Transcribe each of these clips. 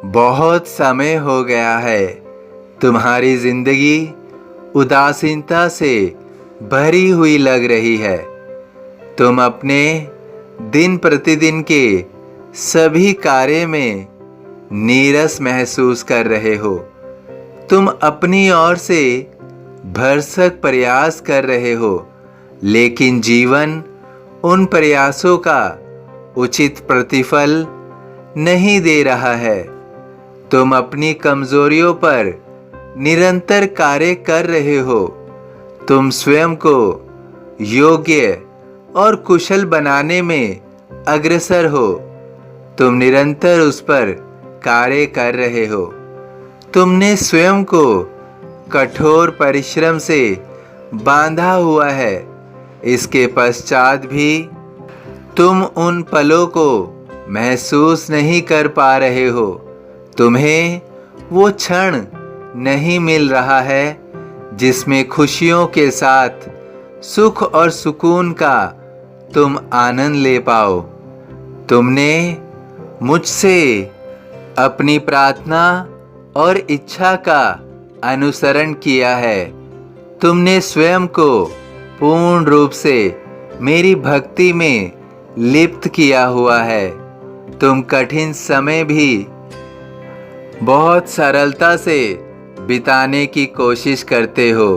बहुत समय हो गया है। तुम्हारी जिंदगी उदासीनता से भरी हुई लग रही है। तुम अपने दिन प्रतिदिन के सभी कार्य में नीरस महसूस कर रहे हो। तुम अपनी ओर से भरसक प्रयास कर रहे हो, लेकिन जीवन उन प्रयासों का उचित प्रतिफल नहीं दे रहा है। तुम अपनी कमजोरियों पर निरंतर कार्य कर रहे हो। तुम स्वयं को योग्य और कुशल बनाने में अग्रसर हो। तुम निरंतर उस पर कार्य कर रहे हो। तुमने स्वयं को कठोर परिश्रम से बांधा हुआ है। इसके पश्चात भी तुम उन पलों को महसूस नहीं कर पा रहे हो। तुम्हें वो क्षण नहीं मिल रहा है जिसमें खुशियों के साथ सुख और सुकून का तुम आनंद ले पाओ। तुमने मुझसे अपनी प्रार्थना और इच्छा का अनुसरण किया है। तुमने स्वयं को पूर्ण रूप से मेरी भक्ति में लिप्त किया हुआ है। तुम कठिन समय भी बहुत सरलता से बिताने की कोशिश करते हो।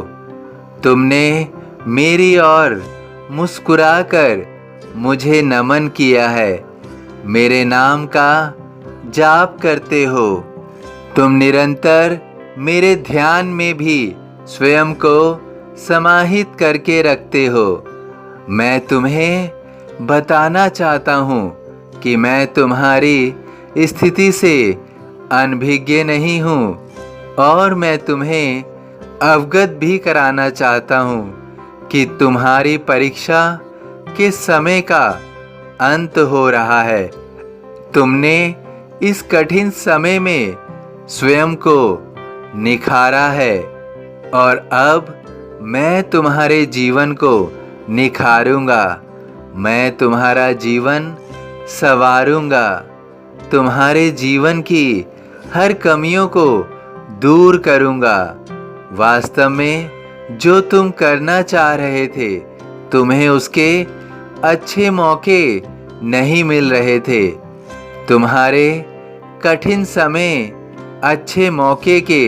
तुमने मेरी ओर मुस्कुराकर मुझे नमन किया है। मेरे नाम का जाप करते हो। तुम निरंतर मेरे ध्यान में भी स्वयं को समाहित करके रखते हो। मैं तुम्हें बताना चाहता हूँ कि मैं तुम्हारी स्थिति से अनभिज्ञ नहीं हूँ, और मैं तुम्हें अवगत भी कराना चाहता हूँ कि तुम्हारी परीक्षा के समय का अंत हो रहा है। तुमने इस कठिन समय में स्वयं को निखारा है, और अब मैं तुम्हारे जीवन को निखारूंगा। मैं तुम्हारा जीवन संवारूंगा। तुम्हारे जीवन की हर कमियों को दूर करूंगा। वास्तव में जो तुम करना चाह रहे थे, तुम्हें उसके अच्छे मौके नहीं मिल रहे थे। तुम्हारे कठिन समय अच्छे मौके के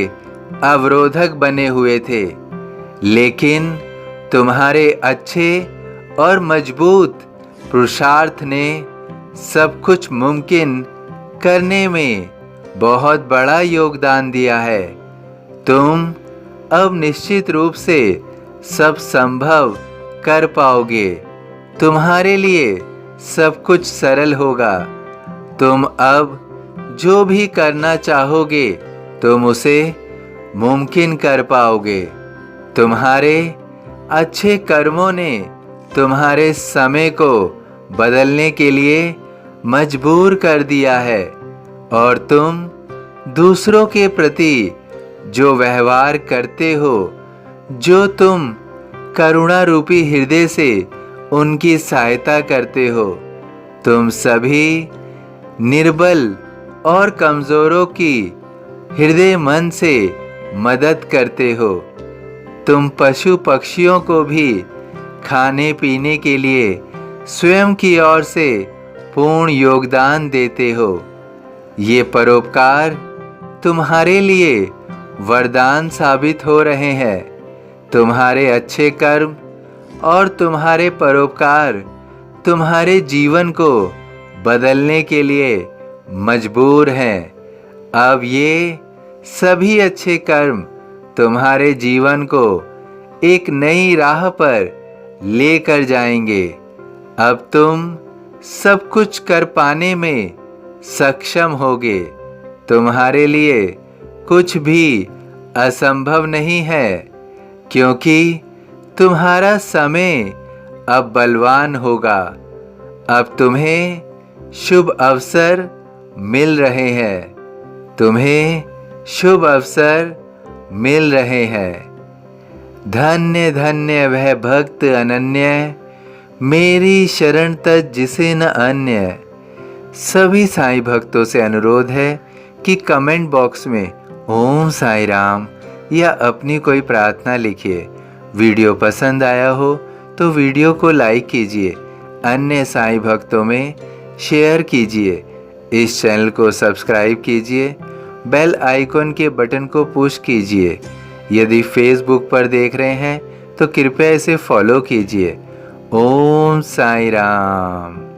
अवरोधक बने हुए थे, लेकिन तुम्हारे अच्छे और मजबूत पुरुषार्थ ने सब कुछ मुमकिन करने में बहुत बड़ा योगदान दिया है। तुम अब निश्चित रूप से सब संभव कर पाओगे। तुम्हारे लिए सब कुछ सरल होगा। तुम अब जो भी करना चाहोगे, तुम उसे मुमकिन कर पाओगे। तुम्हारे अच्छे कर्मों ने तुम्हारे समय को बदलने के लिए मजबूर कर दिया है, और तुम दूसरों के प्रति जो व्यवहार करते हो, जो तुम करुणा रूपी हृदय से उनकी सहायता करते हो, तुम सभी निर्बल और कमजोरों की हृदय मन से मदद करते हो। तुम पशु पक्षियों को भी खाने पीने के लिए स्वयं की ओर से पूर्ण योगदान देते हो। ये परोपकार तुम्हारे लिए वरदान साबित हो रहे हैं। तुम्हारे अच्छे कर्म और तुम्हारे परोपकार तुम्हारे जीवन को बदलने के लिए मजबूर हैं। अब ये सभी अच्छे कर्म तुम्हारे जीवन को एक नई राह पर लेकर जाएंगे। अब तुम सब कुछ कर पाने में सक्षम होगे। तुम्हारे लिए कुछ भी असंभव नहीं है, क्योंकि तुम्हारा समय अब बलवान होगा। अब तुम्हें शुभ अवसर मिल रहे हैं। तुम्हें शुभ अवसर मिल रहे हैं। धन्य धन्य वह भक्त अनन्य, मेरी शरण तज जिसे न अन्य। सभी साईं भक्तों से अनुरोध है कि कमेंट बॉक्स में ओम साई राम या अपनी कोई प्रार्थना लिखिए। वीडियो पसंद आया हो तो वीडियो को लाइक कीजिए, अन्य साईं भक्तों में शेयर कीजिए। इस चैनल को सब्सक्राइब कीजिए, बेल आइकॉन के बटन को पुश कीजिए। यदि फेसबुक पर देख रहे हैं तो कृपया इसे फॉलो कीजिए। ओम साई राम।